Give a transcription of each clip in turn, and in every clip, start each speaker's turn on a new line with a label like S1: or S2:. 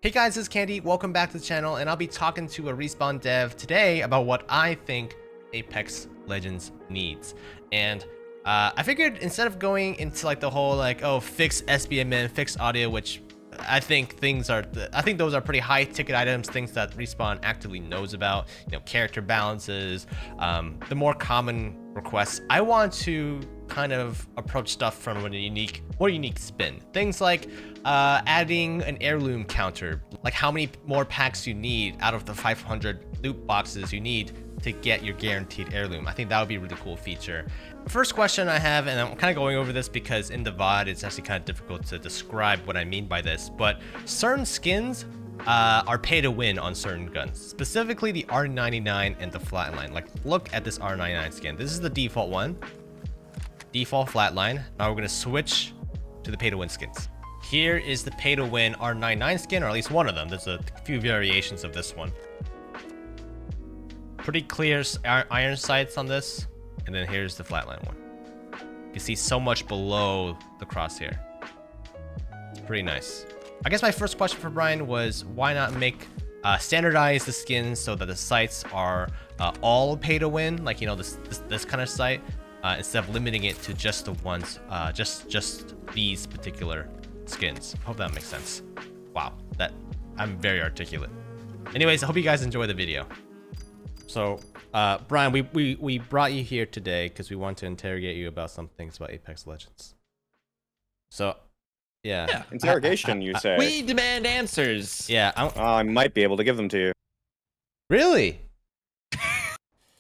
S1: Hey guys, it's Candy. Welcome back to the channel, and I'll be talking to a Respawn dev today about what I think Apex Legends needs. And I figured instead of going into like the whole fix SBMN, fix audio, which I think those are pretty high ticket items, things that Respawn actively knows about, character balances, the more common requests. I want to kind of approach stuff from a more unique spin. Things like adding an heirloom counter, like how many more packs you need out of the 500 loot boxes you need to get your guaranteed heirloom. I think that would be a really cool feature. The first question I have, and I'm kind of going over this because in the VOD it's actually kind of difficult to describe what I mean by this, but certain skins are pay to win on certain guns, specifically the R99 and the Flatline. Like, look at this R99 skin. This is the default one, default Flatline. Now we're gonna switch to the pay to win skins. Here is the pay to win R99 skin, or at least one of them. There's a few variations of this one. Pretty clear iron sights on this, and then here's the Flatline one. You can see so much below the crosshair. It's pretty nice. I guess my first question for Brian was, why not make standardize the skins so that the sights are all pay to win, like this kind of sight, instead of limiting it to just the ones, just these particular skins. Hope that makes sense. Wow, I'm very articulate. Anyways, I hope you guys enjoy the video. So, Brian, we brought you here today because we want to interrogate you about some things about Apex Legends. So, yeah.
S2: Interrogation, you say?
S3: We demand answers.
S1: Yeah.
S2: I might be able to give them to you.
S1: Really?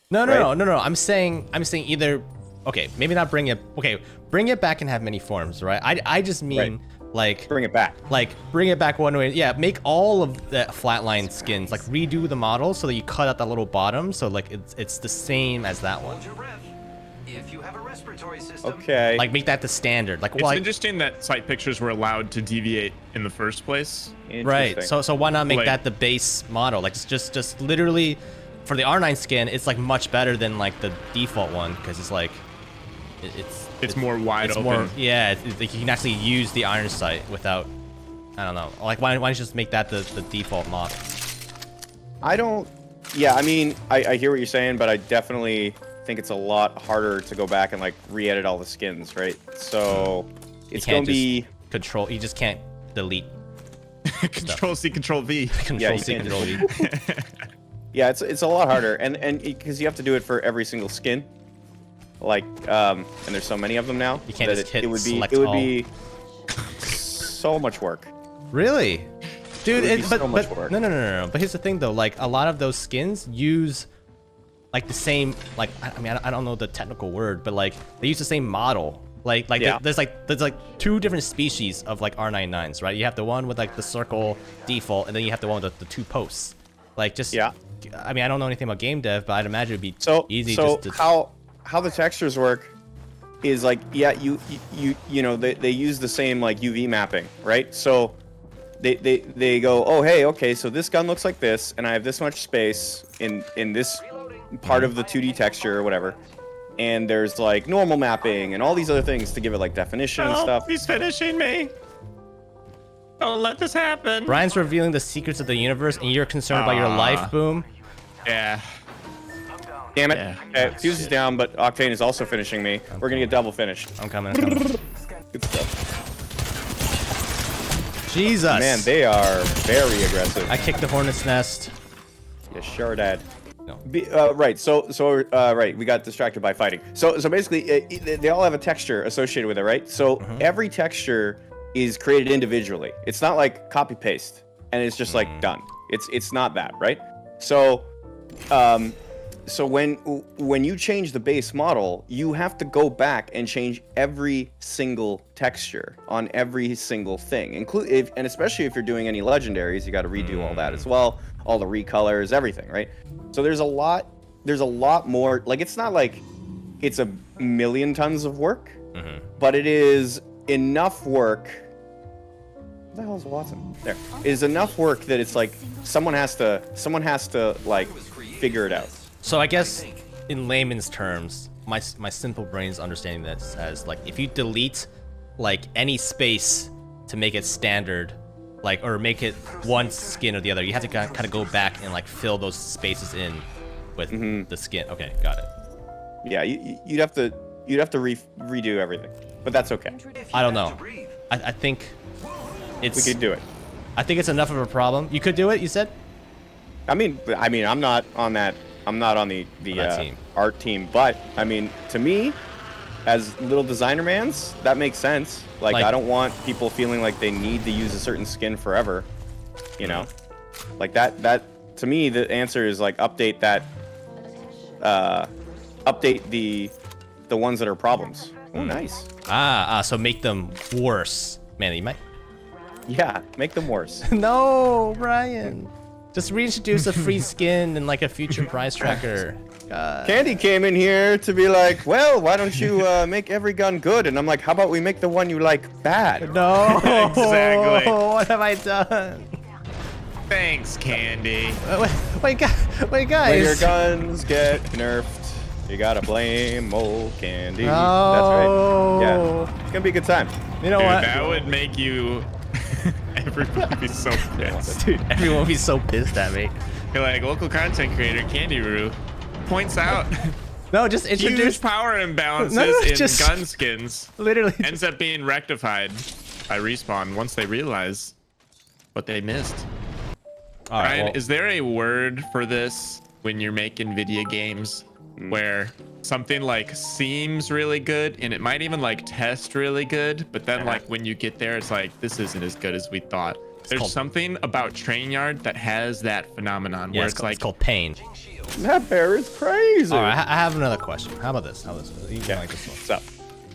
S1: No. I'm saying either. Okay, maybe not bring it. Okay, bring it back and have many forms, right? I just mean
S2: bring it back.
S1: Like bring it back one way. Yeah, make all of the Flatline skins, like redo the model so that you cut out that little bottom, so like it's the same as that one.
S4: If you have a respiratory system.
S2: Okay.
S1: Like make that the standard. Like,
S3: it's interesting that site pictures were allowed to deviate in the first place.
S1: Right. So why not make that the base model? Like just literally for the R9 skin, it's like much better than like the default one because it's like it's more wide open. Yeah, like you can actually use the iron sight without, I don't know. Like why don't you just make that the default model?
S2: Yeah, I mean, I hear what you're saying, but I definitely think it's a lot harder to go back and like re-edit all the skins, right? So it's gonna be
S1: control. You just can't delete.
S3: Control C, Control V.
S1: Control C, Control V.
S2: Yeah, it's a lot harder, and because you have to do it for every single skin. Like, and there's so many of them now.
S1: You can't just hit select
S2: all. It would
S1: all.
S2: be so much work.
S1: Really? Dude,
S2: so much work.
S1: No. But here's the thing though, like a lot of those skins use like the same, like, I mean, I don't know the technical word, but like they use the same model. Like
S2: yeah.
S1: there's like two different species of like R99s, right? You have the one with like the circle default, and then you have the one with the two posts. Like just,
S2: yeah.
S1: I mean, I don't know anything about game dev, but I'd imagine it'd be easy
S2: just
S1: to...
S2: how the textures work is like, yeah, you know, they use the same like UV mapping, right? So they go, oh hey, okay, so this gun looks like this, and I have this much space in this part of the 2D texture or whatever, and there's like normal mapping and all these other things to give it like definition and stuff.
S3: He's finishing me. Don't let this happen.
S1: Brian's revealing the secrets of the universe, and you're concerned about your life, Boom.
S3: Yeah.
S2: Damn it. Okay, Fuse is down, but Octane is also finishing me. We're gonna get double finished.
S1: I'm coming.
S2: Good stuff.
S1: Jesus.
S2: Man, they are very aggressive.
S1: I kicked the hornet's nest.
S2: You sure did.
S1: No.
S2: Right. So right, we got distracted by fighting. So basically, they all have a texture associated with it, right? So every texture is created individually. It's not like copy paste and it's just like done. It's not that, right? So so when you change the base model, you have to go back and change every single texture on every single thing, and especially if you're doing any legendaries, you got to redo all that as well, all the recolors, everything, right? So there's a lot more. Like, it's not like it's a million tons of work, but it is enough work. What the hell is Watson? There is enough work that it's like someone has to like figure it out.
S1: So I guess in layman's terms, my simple brain's understanding this as like if you delete like any space to make it standard, like, or make it one skin or the other. You have to kind of go back and like fill those spaces in with the skin. Okay, got it.
S2: Yeah, you'd have to redo everything, but that's okay.
S1: I don't know. I think
S2: We could do it.
S1: I think it's enough of a problem. You could do it. You said.
S2: I mean, I'm not on that. I'm not on the
S1: team.
S2: art team, but I mean, to me, as little designer mans, that makes sense. Like, I don't want people feeling like they need to use a certain skin forever. You know, like that. To me, the answer is like update that. Update the ones that are problems. Oh, nice.
S1: So make them worse. Man, you might.
S2: Yeah, make them worse.
S1: No, Brian. Just reintroduce a free skin and like a future price tracker. God.
S2: Candy came in here to be like, well, why don't you make every gun good? And I'm like, how about we make the one you like bad?
S1: No.
S3: Exactly.
S1: What have I done?
S3: Thanks, Candy.
S1: Wait, guys.
S2: When your guns get nerfed, you gotta blame old Candy.
S1: No.
S2: That's right. Yeah, it's gonna be a good time.
S1: You know
S3: Dude,
S1: what?
S3: that would make you. Everybody would be so pissed.
S1: Dude, everyone would be so pissed at me.
S3: You're like, local content creator Candy Roo points out
S1: No, just introduce.
S3: huge power imbalances
S1: No,
S3: in
S1: just-
S3: gun skins.
S1: Literally.
S3: Ends up being rectified by Respawn once they realize what they missed.
S1: All right.
S3: Ryan,
S1: Well,
S3: is there a word for this when you're making video games where something like seems really good and it might even like test really good, but then like when you get there, it's like, this isn't as good as we thought. There's
S1: called-
S3: something about Trainyard that has that phenomenon
S1: yeah,
S3: where
S1: it's called pain.
S2: That bear is crazy.
S1: All right, I have another question. How about this? You can like this one.
S2: What's up?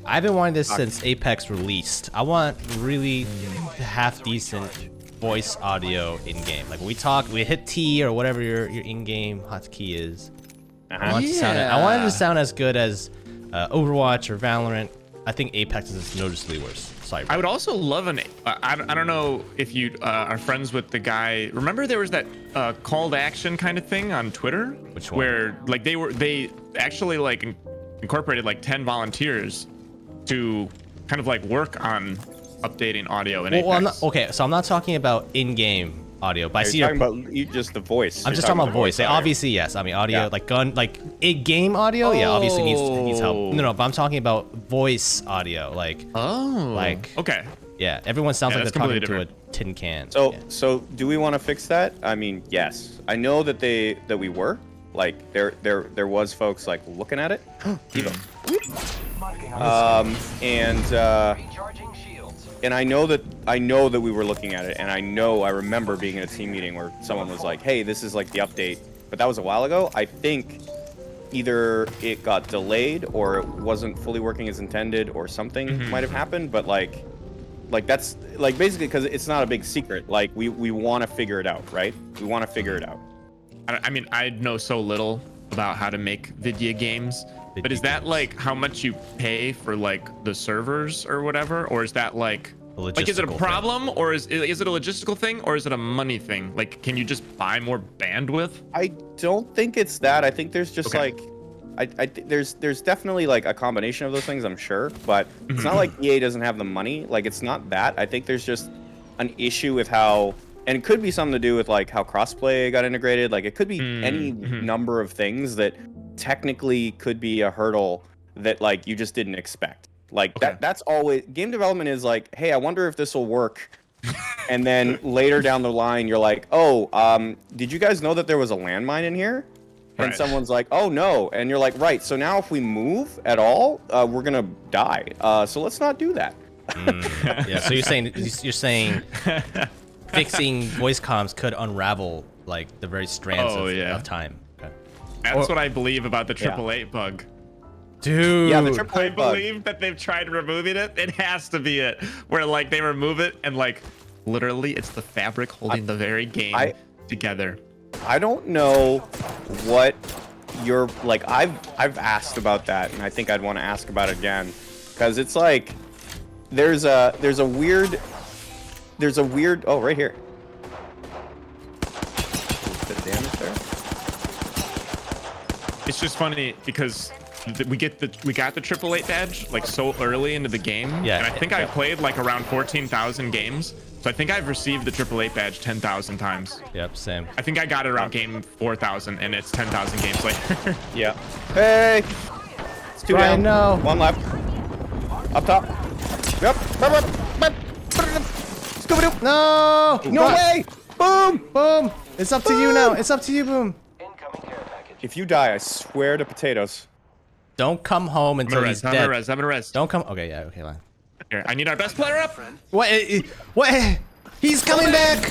S1: I've been wanting this since Apex released. I want really half decent voice audio in game. Like when we talk, we hit T or whatever your in-game hotkey is. I want it to sound as good as Overwatch or Valorant. I think Apex is noticeably worse. Sorry.
S3: I would also love an. I don't know if you are friends with the guy. Remember there was that call to action kind of thing on Twitter.
S1: Which one?
S3: Where like they actually like incorporated like 10 volunteers to kind of like work on updating audio in Apex.
S1: Well, I'm not talking about in-game audio, but I see
S2: You're
S1: your.
S2: talking about just the voice.
S1: I'm
S2: You're
S1: just talking about voice.
S2: audio.
S1: Obviously, yes. I mean, audio,
S2: Yeah.
S1: like gun, like in-game audio. Yeah, obviously needs help.
S3: Oh.
S1: No, but I'm talking about voice audio. Like, like,
S3: Okay.
S1: yeah, everyone sounds
S3: Yeah,
S1: like
S3: that's
S1: they're talking
S3: completely
S1: to a tin can.
S2: So,
S1: yeah.
S2: so do we want to fix that? I mean, yes. I know that we were like there was folks like looking at it. Evo. And I know that we were looking at it, and I remember being in a team meeting where someone was like, "Hey, this is like the update," but that was a while ago. I think either it got delayed or it wasn't fully working as intended, or something might have happened. But like that's like basically because it's not a big secret. Like we want to figure it out, right? We want to figure it out.
S3: I mean, I know so little about how to make video games, but is that like how much you pay for like the servers or whatever, or is that like is it a
S1: logistical
S3: problem, or is it a logistical thing, or is it a money thing? Like, can you just buy more bandwidth?
S2: I don't think it's that. I think there's just
S3: Okay.
S2: like, there's definitely like a combination of those things, I'm sure, but it's not like EA doesn't have the money. Like, it's not that. I think there's just an issue with how, and it could be something to do with like how crossplay got integrated. Like, it could be any number of things that technically could be a hurdle that like you just didn't expect. Like that's always game development is like, hey, I wonder if this will work. And then later down the line, you're like, oh, did you guys know that there was a landmine in here? And
S3: Right.
S2: someone's like, oh no. And you're like, right. So now if we move at all, we're gonna die. So let's not do that.
S1: Yeah. So you're saying fixing voice comms could unravel like the very strands of time. Okay.
S3: That's what I believe about the 888 bug.
S1: Dude.
S2: Yeah, the
S3: I
S2: triple bug.
S3: believe that they've tried removing it. It has to be it, where like they remove it and like literally it's the fabric holding the very game together.
S2: I don't know what you're like. I've asked about that, and I think I'd want to ask about it again, because it's like there's a weird. Oh, right here. Bit of damage there.
S3: It's just funny because we got the 888 badge like so early into the game.
S1: Yeah,
S3: And I think I played like around 14,000 games. So I think I've received the 888 badge 10,000 times.
S1: Yep, same.
S3: I think I got it around game 4,000, and it's 10,000 games later.
S2: Yeah. Hey. It's 2
S1: Brian,
S2: down.
S1: no.
S2: 1 left. Up top. Yep. Scooby-Doo.
S1: No!
S2: No way. Boom.
S1: Boom! It's up to you now. It's up to you, Boom.
S4: Incoming care package.
S2: If you die, I swear to potatoes.
S1: Don't come home until he's
S3: I'm
S1: dead.
S3: gonna res.
S1: Don't come. Okay, yeah, okay, line.
S3: Here, I need our best player up.
S1: What? What? He's coming back!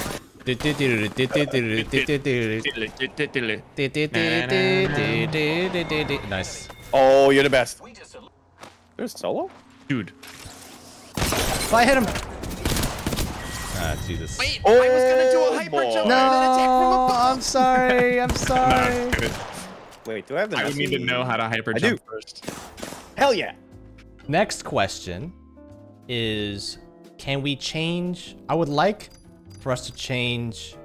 S1: Nice.
S2: Oh, you're the best.
S4: We just
S2: There's solo?
S3: Dude.
S1: If I hit him. Ah, Jesus.
S3: Wait,
S2: Oh,
S3: I was gonna do a hyper
S2: boy.
S3: jump.
S1: No, I'm sorry. I'm sorry.
S2: Wait, do I have the
S3: I would need to know how to hyper
S2: I
S3: jump
S2: do.
S3: first.
S2: Hell yeah.
S1: Next question is, can we change? I would like for us to change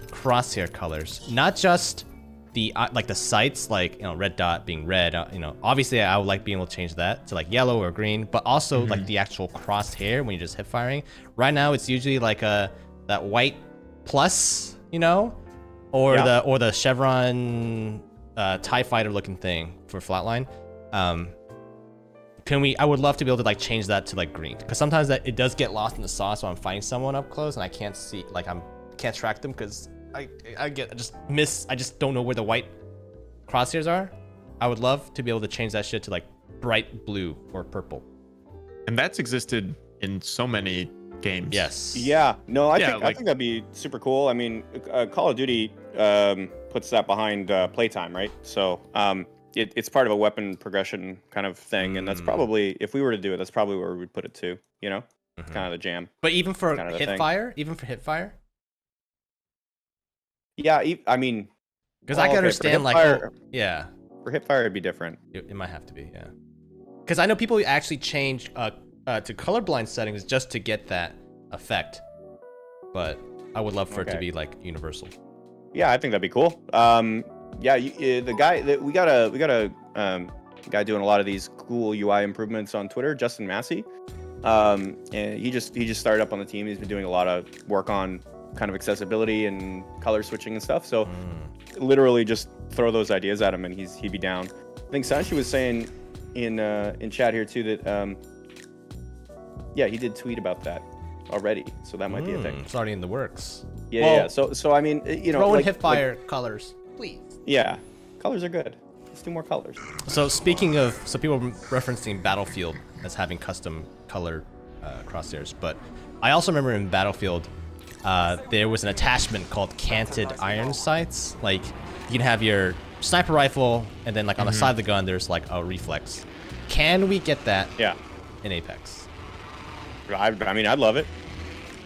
S1: crosshair colors, not just the like the sights, like, you know, red dot being red. You know, obviously I would like being able to change that to like yellow or green, but also like the actual crosshair when you're just hip firing. Right now it's usually like that white plus, you know, or
S2: Yeah.
S1: the chevron TIE fighter looking thing for flatline. Can we? I would love to be able to like change that to like green, because sometimes that it does get lost in the sauce when I'm fighting someone up close and I can't see, like can't track them because I just don't know where the white crosshairs are. I would love to be able to change that shit to like bright blue or purple.
S3: And that's existed in so many games.
S1: Yes.
S2: Yeah. No, I
S3: Yeah,
S2: think
S3: like-
S2: that'd be super cool. I mean, Call of Duty puts that behind playtime, right? So it's part of a weapon progression kind of thing, and that's probably, if we were to do it, that's probably where we'd put it too. You know, it's kind of the jam.
S1: But even for
S2: Kind of the
S1: hip
S2: thing.
S1: fire,
S2: Yeah, I mean,
S1: because
S2: Oh,
S1: I can
S2: okay, for
S1: understand like,
S2: hipfire-
S1: oh, yeah,
S2: for hipfire it'd be different.
S1: it might have to be, yeah. Because I know people who actually change to colorblind settings just to get that effect, but I would love for it to
S2: Okay.
S1: be like universal.
S2: Yeah, I think that'd be cool. Yeah, the guy that we got a guy doing a lot of these cool UI improvements on Twitter, Justin Massey. And he just started up on the team. He's been doing a lot of work on kind of accessibility and color switching and stuff. So literally just throw those ideas at him and he'd be down. I think Sanchi was saying in chat here too that yeah, he did tweet about that already. So that might be a thing.
S1: It's already in the works.
S2: Yeah,
S1: Well,
S2: yeah. So I mean, you know,
S1: Throw in
S2: like,
S1: hip fire colors, please.
S2: yeah, colors are good. Let's do more colors.
S1: So speaking of, so people were referencing Battlefield as having custom colored crosshairs, but I also remember in Battlefield, there was an attachment called canted iron sights. Like you can have your sniper rifle, and then like on the side of the gun, there's like a reflex. Can we get that
S2: Yeah,
S1: in Apex?
S2: I mean, I'd love it.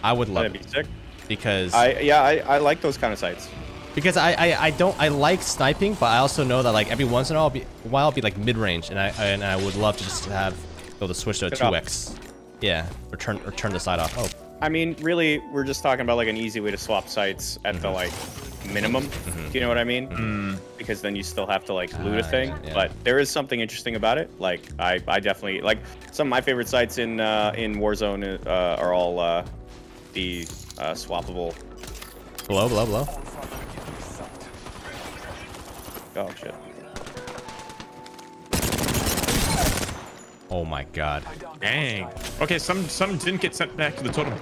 S1: I would love
S2: That'd be
S1: it
S2: sick.
S1: because
S2: I like those kind of sights.
S1: I like sniping, but I also know that like every once in a while I'll be like mid range, and I would love to just have be able to switch to a
S2: Get up.
S1: 2x. Yeah, or turn the side off. Oh.
S2: I mean, really, we're just talking about like an easy way to swap sights at the like minimum. Do you know what I mean? Because then you still have to like loot a thing.
S1: yeah.
S2: But there is something interesting about it. Like I definitely like some of my favorite sights in Warzone are all the swappable.
S1: Blow.
S2: Oh shit.
S1: Oh my god.
S3: Dang. Okay, some didn't get sent back to the totem.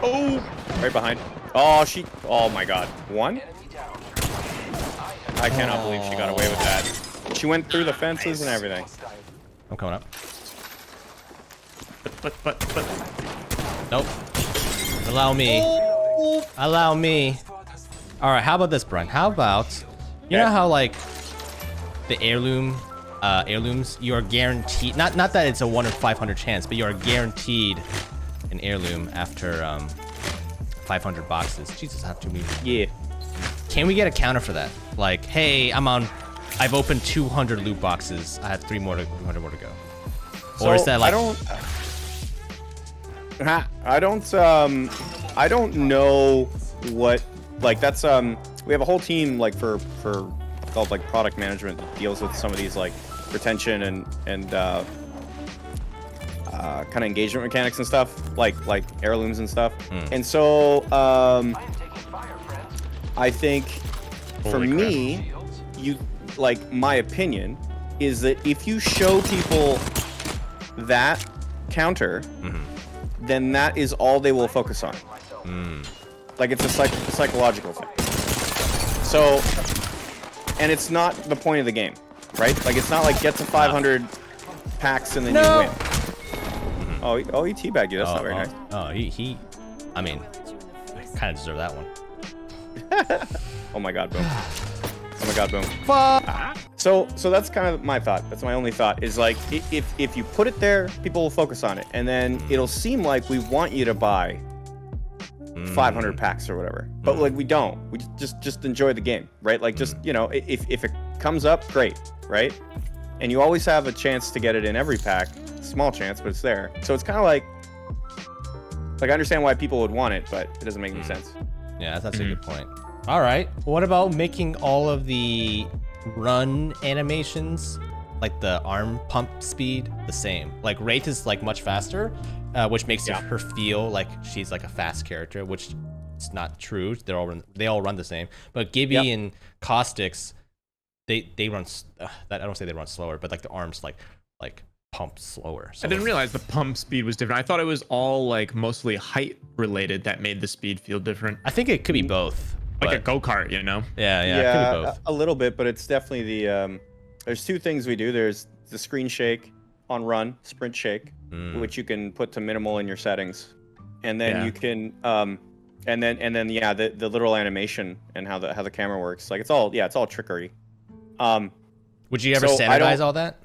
S3: Oh,
S2: Right behind. Oh, oh my god. One? I cannot believe she got away with that. She went through the fences and everything.
S1: I'm coming up.
S3: but.
S1: Nope. Allow me. Allow me. All right, how about this, Brian? How about, you know how like the heirlooms, you are guaranteed, not that it's a 1 in 500 chance, but you are guaranteed an heirloom after 500 boxes. Jesus, I have too many.
S2: Yeah.
S1: Can we get a counter for that? Like, hey, I've opened 200 loot boxes. I have 300 more to go. Or is that like?
S2: I don't know what, like, that's we have a whole team like for called like product management that deals with some of these like retention and kind of engagement mechanics and stuff, like heirlooms and stuff. And so I think for me, my opinion is that if you show people that counter, then that is all they will focus on. Like it's a psychological thing. So, and it's not the point of the game, right? Like it's not like get to 500 packs and then you win. Oh, he teabagged you. That's not very nice.
S1: I mean, kind of deserve that one.
S2: Oh my god, boom. Oh my god, boom. So that's kind of my thought. That's my only thought is like if you put it there, people will focus on it, and then it'll seem like we want you to buy 500 packs or whatever, but like we don't. We just enjoy the game, right? Like just if it comes up, great, right? And you always have a chance to get it in every pack. Small chance, but it's there. So it's kind of like I understand why people would want it, but it doesn't make any sense.
S1: Yeah, that's a good point. All right. What about making all of the run animations, like the arm pump speed, the same? Like Wraith is like much faster, which makes her feel like she's like a fast character, which is not true. They all run the same. But Gibby and Caustics, they run. I don't say they run slower, but like the arms like pump slower. So
S3: I didn't realize the pump speed was different. I thought it was all like mostly height related that made the speed feel different.
S1: I think it could be both.
S3: Like a go-kart, you know?
S1: Yeah, it could be both.
S2: A little bit, but it's definitely the there's two things we do. There's the screen shake on run, sprint shake, which you can put to minimal in your settings. And then you can and then the literal animation and how the camera works. Like it's all trickery.
S1: Would you ever standardize all that?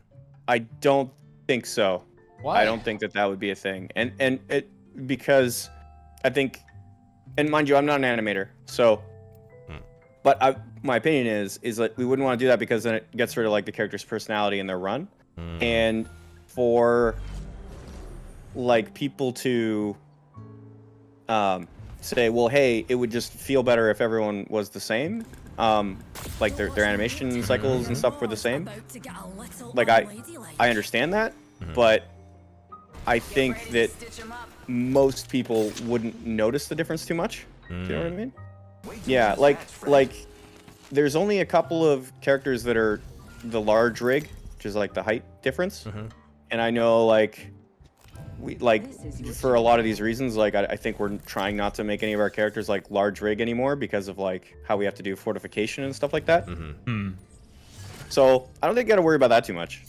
S2: I don't think so.
S1: Why?
S2: I don't think that would be a thing. And it because I think, and mind you, I'm not an animator, so but my opinion is that we wouldn't want to do that because then it gets rid of like the character's personality in their run. And for like people to say, well, hey, it would just feel better if everyone was the same, like their animation cycles and stuff were the same. Like I understand that, but I think that most people wouldn't notice the difference too much. Do you know what I mean? Yeah, like there's only a couple of characters that are the large rig, which is like the height difference. And I know we for a lot of these reasons, like I think we're trying not to make any of our characters like large rig anymore because of like how we have to do fortification and stuff like that. So I don't think you got to worry about that too much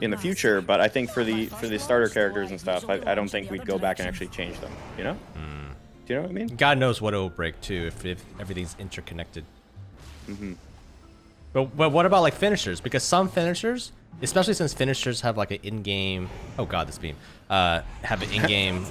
S2: in the future. But I think for the starter characters and stuff, I don't think we'd go back and actually change them. You know? Do you know what I mean?
S1: God knows what it will break too if everything's interconnected. But what about like finishers? Because some finishers, especially since finishers have like an in-game, oh god, this beam, have an in-game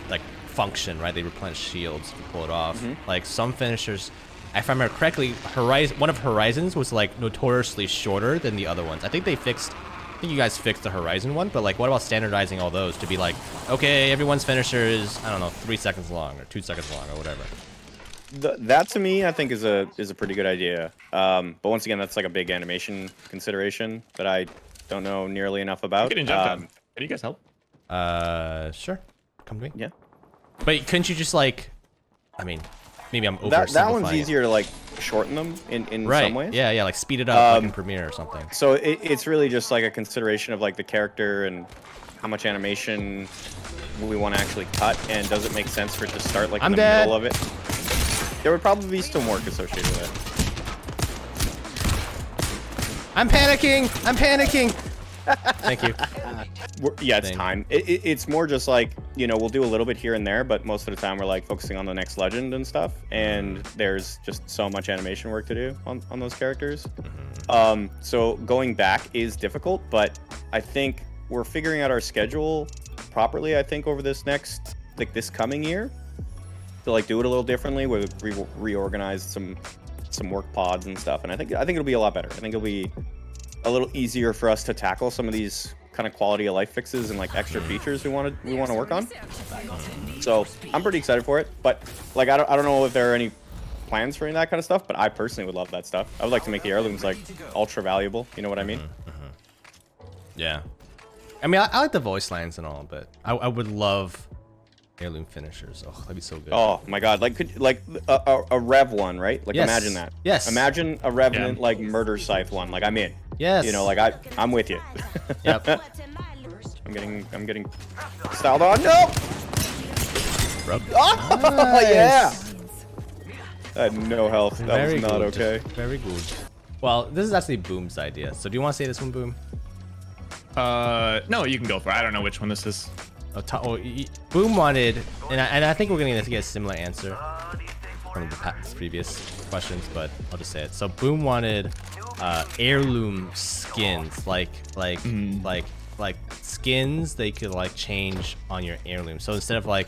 S1: like function, right? They replenish shields if you pull it off. Like some finishers, if I remember correctly, one of Horizon's was like notoriously shorter than the other ones. I think you guys fixed the Horizon one, but like what about standardizing all those to be like, okay, everyone's finisher is, I don't know, 3 seconds long or 2 seconds long or whatever.
S2: That to me, I think is a pretty good idea. But once again, that's like a big animation consideration that I don't know nearly enough about.
S3: Can you guys help?
S1: Sure. Come to me.
S2: Yeah.
S1: But couldn't you just like, I mean, maybe I'm oversimplifying.
S2: That one's easier to like shorten them in some ways.
S1: Yeah, like speed it up like in Premiere or something.
S2: So it's really just like a consideration of like the character and how much animation we want to actually cut, and does it make sense for it to start like in the middle of it? There would probably be some work associated with it.
S1: I'm panicking! Thank you.
S2: Yeah, it's time. It's more just like, we'll do a little bit here and there, but most of the time we're like focusing on the next legend and stuff, and there's just so much animation work to do on those characters. So going back is difficult, but I think we're figuring out our schedule properly, I think, over this coming year, to like do it a little differently. We'll reorganize some work pods and stuff, and I think it'll be a lot better. I think it'll be a little easier for us to tackle some of these kind of quality of life fixes and like extra features we want to work on. So I'm pretty excited for it, but like I don't know if there are any plans for any of that kind of stuff, but I personally would love that stuff. I would like to make the heirlooms like ultra valuable. You know what I mean?
S1: Yeah. I mean, I like the voice lines and all, but I would love heirloom finishers. Oh, that'd be so good.
S2: Oh my god, like a Rev one, right? Like
S1: Yes.
S2: imagine that.
S1: Yes.
S2: Imagine a Revenant like murder scythe one. Like I'm in.
S1: Yes.
S2: You know, like I'm with you.
S1: Yep.
S2: I'm getting styled on. No.
S1: Rub.
S2: Oh
S1: Nice.
S2: yeah. I had no health. That
S1: Very
S2: was not
S1: good.
S2: okay.
S1: Very good. Well, this is actually Boom's idea. So do you want to say this one, Boom?
S3: No, you can go for it. I don't know which one this is.
S1: Boom wanted, and I think we're gonna get a similar answer from the previous questions, but I'll just say it. So Boom wanted heirloom skins, like skins they could like change on your heirloom. So instead of like,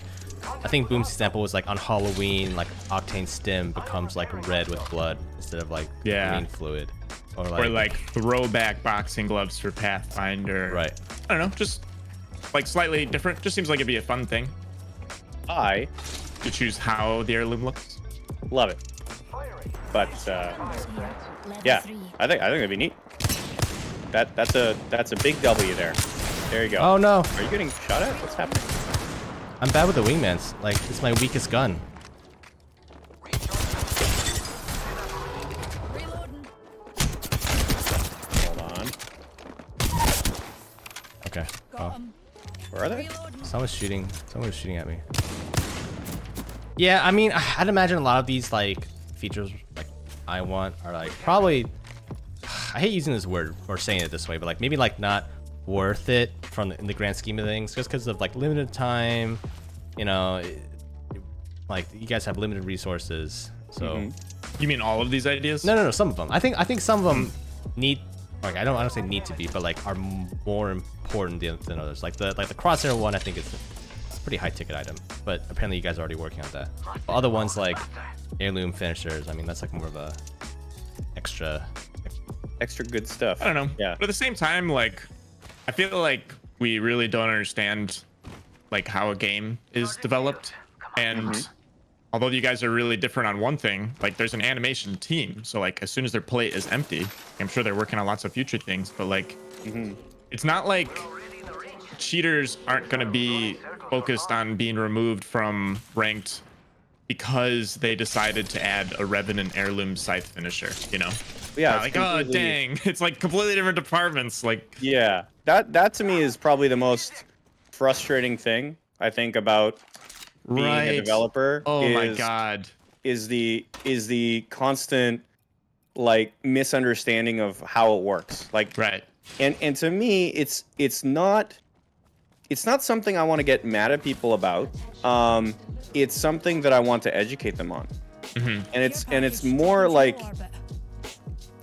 S1: I think Boom's example was like on Halloween, like Octane stim becomes like red with blood instead of like green fluid, or
S3: like throwback boxing gloves for Pathfinder.
S1: Right.
S3: I don't know, just like slightly different. Just seems like it'd be a fun thing
S2: I
S3: to choose how the heirloom looks.
S2: love it. But yeah, I think it'd be neat. That's a big W there. There you go.
S1: Oh no,
S2: Are you getting shot at? What's happening?
S1: I'm bad with the wingmans. Like it's my weakest gun.
S2: Hold on.
S1: Okay. Oh.
S2: Where are they?
S1: Someone's shooting at me. Yeah, I mean, I'd imagine a lot of these like features like I want are like probably, I hate using this word or saying it this way, but like maybe like not worth it in the grand scheme of things, just because of like limited time, you know, like you guys have limited resources. So
S3: You mean all of these ideas?
S1: no, some of them. I think some of them need, like I don't say need to be, but like are more important than others. Like the crosshair one, I think it's a pretty high ticket item, but apparently you guys are already working on that. But other ones like heirloom finishers, I mean that's like more of a extra
S2: Good stuff.
S3: I don't know.
S2: Yeah.
S3: But at the same time, like, I feel like we really don't understand like how a game is developed. And although you guys are really different on one thing, like there's an animation team. So like as soon as their plate is empty, I'm sure they're working on lots of future things, but like it's not like cheaters aren't going to be focused on being removed from ranked because they decided to add a Revenant heirloom scythe finisher, you know?
S2: Yeah.
S3: Not like, oh dang, it's like completely different departments. Like,
S2: Yeah. That to me is probably the most frustrating thing I think about being a developer.
S3: Oh my god.
S2: Is the constant like misunderstanding of how it works. Like And to me, it's not something I want to get mad at people about. It's something that I want to educate them on. And it's more like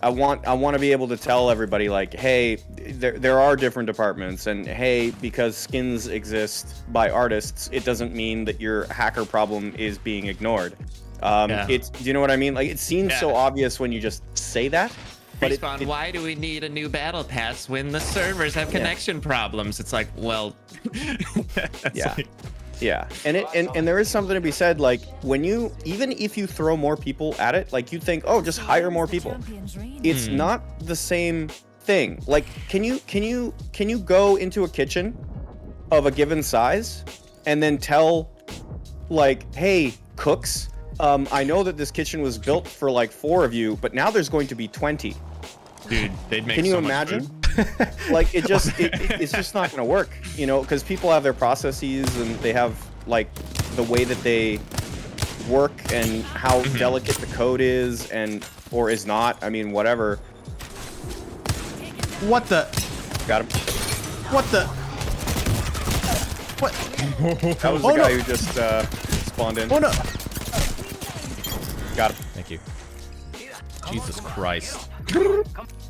S2: I want to be able to tell everybody like, hey, there are different departments, and hey, because skins exist by artists, it doesn't mean that your hacker problem is being ignored. Do you know what I mean? Like it seems so obvious when you just say that. But
S3: Respawn, why do we need a new battle pass when the servers have connection problems? It's like, well,
S2: yeah, and there is something to be said. Like when even if you throw more people at it, like you think, oh, just hire more people. It's not the same thing. Like, can you go into a kitchen of a given size and then tell, like, hey, cooks, I know that this kitchen was built for like 4 of you, but now there's going to be 20.
S3: Dude, they'd make
S2: Can you
S3: so much
S2: imagine?
S3: food.
S2: Like it's just not going to work, you know, because people have their processes and they have like the way that they work and how delicate the code is or is not. I mean, whatever.
S1: What the?
S2: Got him.
S1: What the? What?
S2: That was the guy who just spawned in.
S1: Oh no!
S2: Got him.
S1: Thank you. Jesus Christ.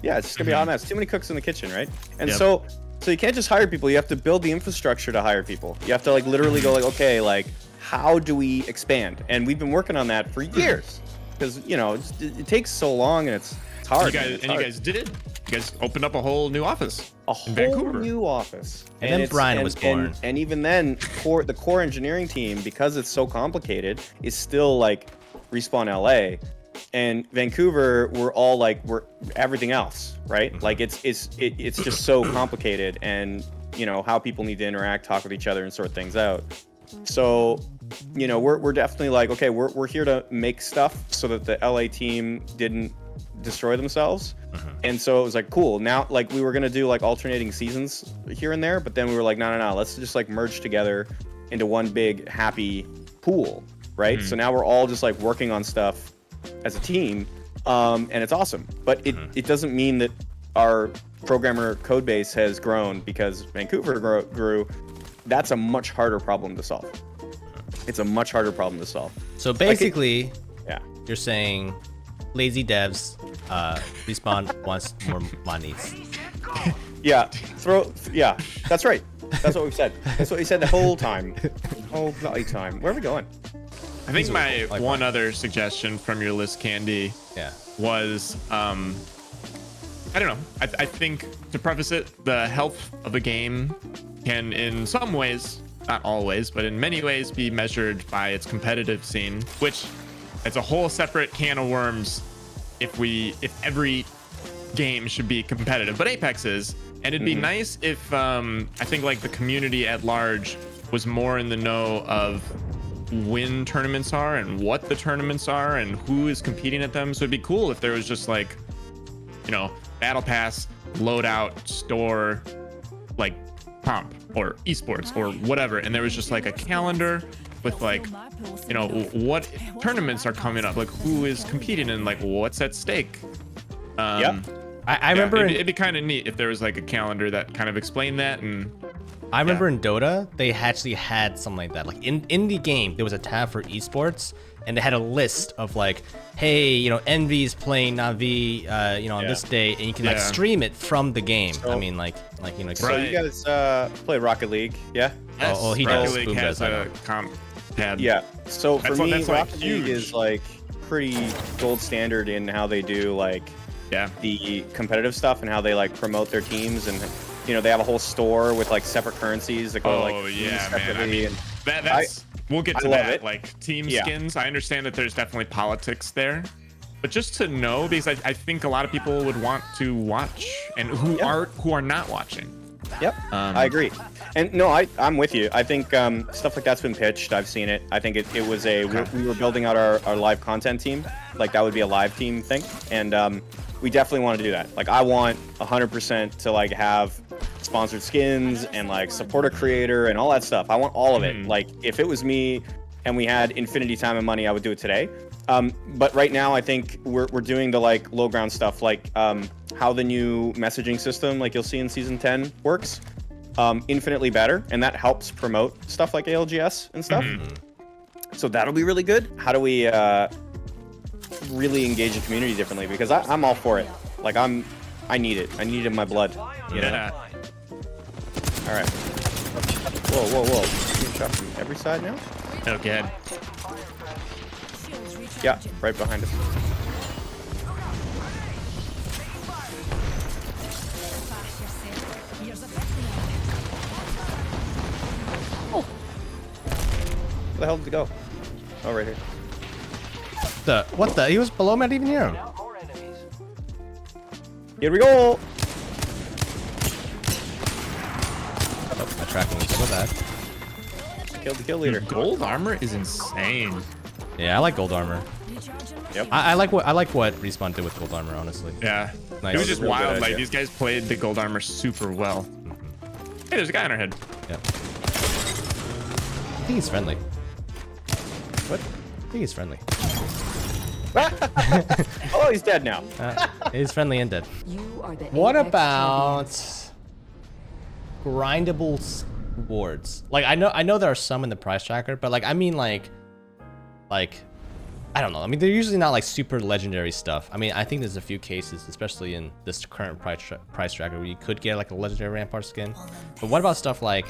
S2: Yeah, it's just gonna be a hot mess. Too many cooks in the kitchen, right? And so you can't just hire people. You have to build the infrastructure to hire people. You have to like literally go like, okay, like how do we expand? And we've been working on that for years because you know it takes so long and it's hard.
S3: You guys did. You guys opened up a whole new office.
S2: A whole new office.
S1: And then Brian was born.
S2: And even then, the core engineering team, because it's so complicated, is still like Respawn LA. And Vancouver, we're everything else, right? Like it's just so complicated, and you know, how people need to interact, talk with each other, and sort things out. So, you know, we're definitely like, okay, we're here to make stuff so that the LA team didn't destroy themselves. And so it was like, cool. Now, like, we were gonna do like alternating seasons here and there, but then we were like, no, let's just like merge together into one big happy pool, right? So now we're all just like working on stuff as a team, and it's awesome. But it doesn't mean that our programmer code base has grown because Vancouver grew. That's a much harder problem to solve. It's a much harder problem to solve.
S1: So basically,
S2: Yeah.
S1: you're saying lazy devs, Respawn wants more monies.
S2: Yeah. Yeah. That's right. That's what we said. That's what we said the whole time. Oh, bloody time. Where are we going?
S3: I think my one other suggestion from your list, Candy,
S1: Yeah.
S3: was I don't know. I think, to preface it, the health of the game can, in some ways, not always, but in many ways, be measured by its competitive scene, which it's a whole separate can of worms if every game should be competitive, but Apex is. And it'd be nice if I think like the community at large was more in the know of when tournaments are and what the tournaments are and who is competing at them. So it'd be cool if there was just like, you know, battle pass, loadout, store, like comp or esports or whatever, and there was just like a calendar with like, you know, what tournaments are coming up, like who is competing and like what's at stake.
S1: I remember
S3: it'd be kind of neat if there was like a calendar that kind of explained that. And
S1: I remember in Dota, they actually had something like that. Like in the game, there was a tab for esports, and they had a list of like, hey, you know, Envy's playing Na'Vi, you know, on this day, and you can like stream it from the game.
S2: So,
S1: I mean, like you know.
S2: So you guys play Rocket League, yeah?
S3: yes,
S1: Oh, he
S3: Rocket
S1: does.
S3: League
S1: Boom
S3: has
S1: does, I
S3: a
S1: know.
S3: comp tab.
S2: Yeah. So for me,
S3: that's, like,
S2: Rocket League
S3: huge.
S2: is like pretty gold standard in how they do like the competitive stuff and how they like promote their teams, and you know, they have a whole store with like separate currencies that go like
S3: yeah, man. I
S2: separately,
S3: mean,
S2: and
S3: that's we'll get to
S2: love
S3: that.
S2: it.
S3: Like team
S2: Yeah.
S3: skins. I understand that there's definitely politics there, but just to know, because I think a lot of people would want to watch and who are not watching.
S2: Yep, I agree. And no, I'm with you. I think stuff like that's been pitched. I've seen it. I think it was we were building out our live content team. Like that would be a live team thing, and we definitely want to do that. Like I want 100% to like have sponsored skins and like support a creator and all that stuff. I want all of it. Like if it was me and we had infinity time and money, I would do it today. But right now I think we're doing the like low ground stuff, like how the new messaging system, like you'll see in season 10, works infinitely better, and that helps promote stuff like ALGS and stuff. So that'll be really good. How do we really engage the community differently? Because I'm all for it. Like I need it. I need it in my blood. You know?
S3: Yeah.
S2: All right. Whoa. Getting shot from every side now?
S3: Okay.
S2: Yeah, right behind us. Oh. Where the hell did it go? Oh, right here.
S1: What the? He was below me. I didn't even hear him.
S4: Now more enemies.
S2: Here we go.
S1: Oh, my tracking was so bad.
S2: Killed the kill leader.
S3: Gold armor is insane.
S1: Yeah, I like gold armor.
S2: Yep.
S1: I like what Respawn did with gold armor, honestly.
S3: Yeah.
S1: Nice.
S3: It was just
S2: Real good
S3: wild. Like
S2: idea.
S3: these guys played the gold armor super well. Hey, there's a guy on our head.
S1: Yeah. I think he's friendly.
S2: What?
S1: I think he's friendly.
S2: Oh, he's dead now.
S1: He's friendly and dead.
S5: You are the
S1: What
S5: Apex
S1: about
S5: champions.
S1: grindable rewards? Like I know there are some in the price tracker, but like I mean like I don't know. I mean they're usually not like super legendary stuff. I mean I think there's a few cases, especially in this current price tracker, where you could get like a legendary Rampart skin. But what about stuff like,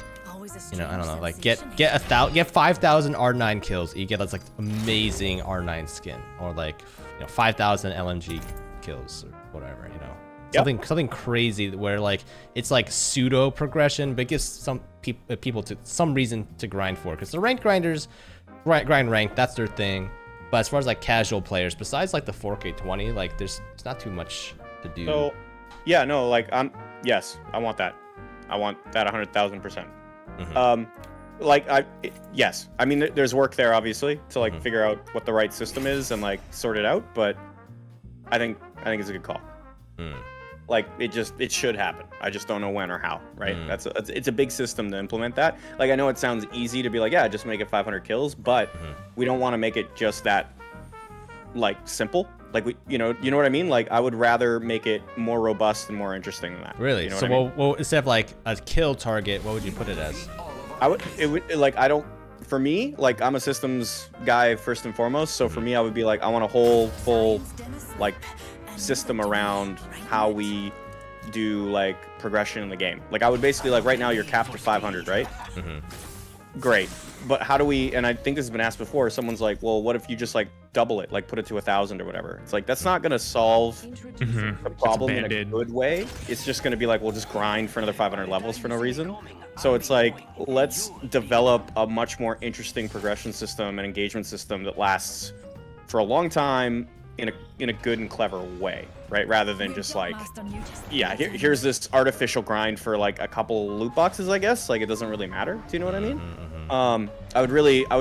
S1: you know, I don't know, like get 5,000 R9 kills, you get this like amazing R9 skin, or like, you know, 5,000 LMG kills or whatever, you know.
S2: Yep.
S1: Something crazy where like it's like pseudo progression, but gives some people to some reason to grind for, because the ranked grinders grind ranked, that's their thing. But as far as like casual players, besides like the 4K20, like there's not too much to do.
S2: So, yeah, no, like yes, I want that. I want that 100,000%.
S1: Mhm.
S2: Yes. I mean, there's work there obviously to like figure out what the right system is and like sort it out. But I think it's a good call. Like it should happen. I just don't know when or how. Right? It's a big system to implement that. Like I know it sounds easy to be like, yeah, just make it 500 kills, but we don't want to make it just that like simple. Like you know what I mean? Like I would rather make it more robust and more interesting than that.
S1: Really?
S2: You know
S1: So
S2: what I mean?
S1: well, instead of like a kill target, what would you put it as?
S2: For me, like I'm a systems guy first and foremost. So for me, I would be like, I want a whole full like system around how we do like progression in the game. Like I would basically like right now you're capped to 500, right? Great. But how do we, and I think this has been asked before, someone's like, well, what if you just like double it, like put it to 1,000 or whatever? It's like, that's not going to solve the problem in a good way. It's just going to be like, we'll just grind for another 500 levels for no reason. So it's like, let's develop a much more interesting progression system and engagement system that lasts for a long time in a good and clever way, right? Rather than just like, yeah, here's this artificial grind for like a couple loot boxes, I guess. Like it doesn't really matter. Do you know what I mean? I would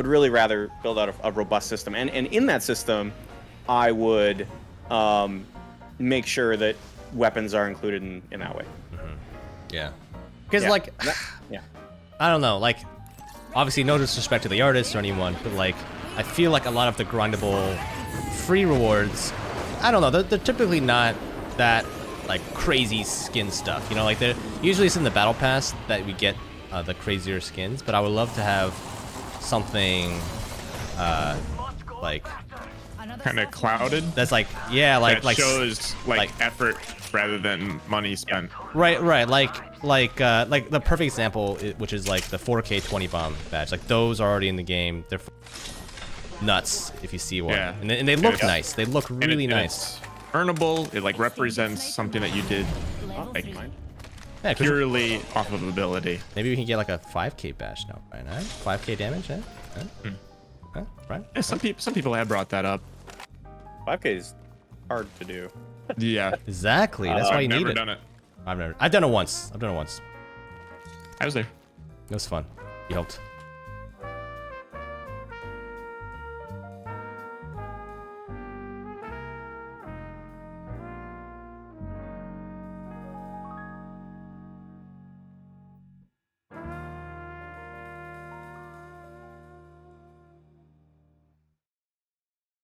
S2: really rather build out a robust system, and in that system, I would make sure that weapons are included in that way.
S1: Yeah, because
S2: yeah,
S1: I don't know, like obviously no disrespect to the artist or anyone, but like I feel like a lot of the grindable free rewards, I don't know, they're typically not that like crazy skin stuff, you know, like they're usually it's in the battle pass that we get the crazier skins, but I would love to have something like
S3: kind of clouded.
S1: that's like, yeah, like
S3: That
S1: like
S3: shows like effort rather than money spent.
S1: right, like the perfect example, which is like the 4K 20 bomb badge. Like those are already in the game. They're nuts if you see one,
S3: Yeah.
S1: and they look nice. They look really nice.
S3: It's earnable. It like represents something that you did like
S1: Yeah,
S3: purely off of ability.
S1: maybe we can get like a 5K badge now, right? 5K damage, eh? Right?
S3: Yeah, some people have brought that up.
S2: 5K is hard to do.
S3: Yeah,
S1: Exactly. That's why you
S3: I've
S1: need
S3: never
S1: it.
S3: done it.
S1: I've done it once.
S3: I was there.
S1: It was fun. You helped.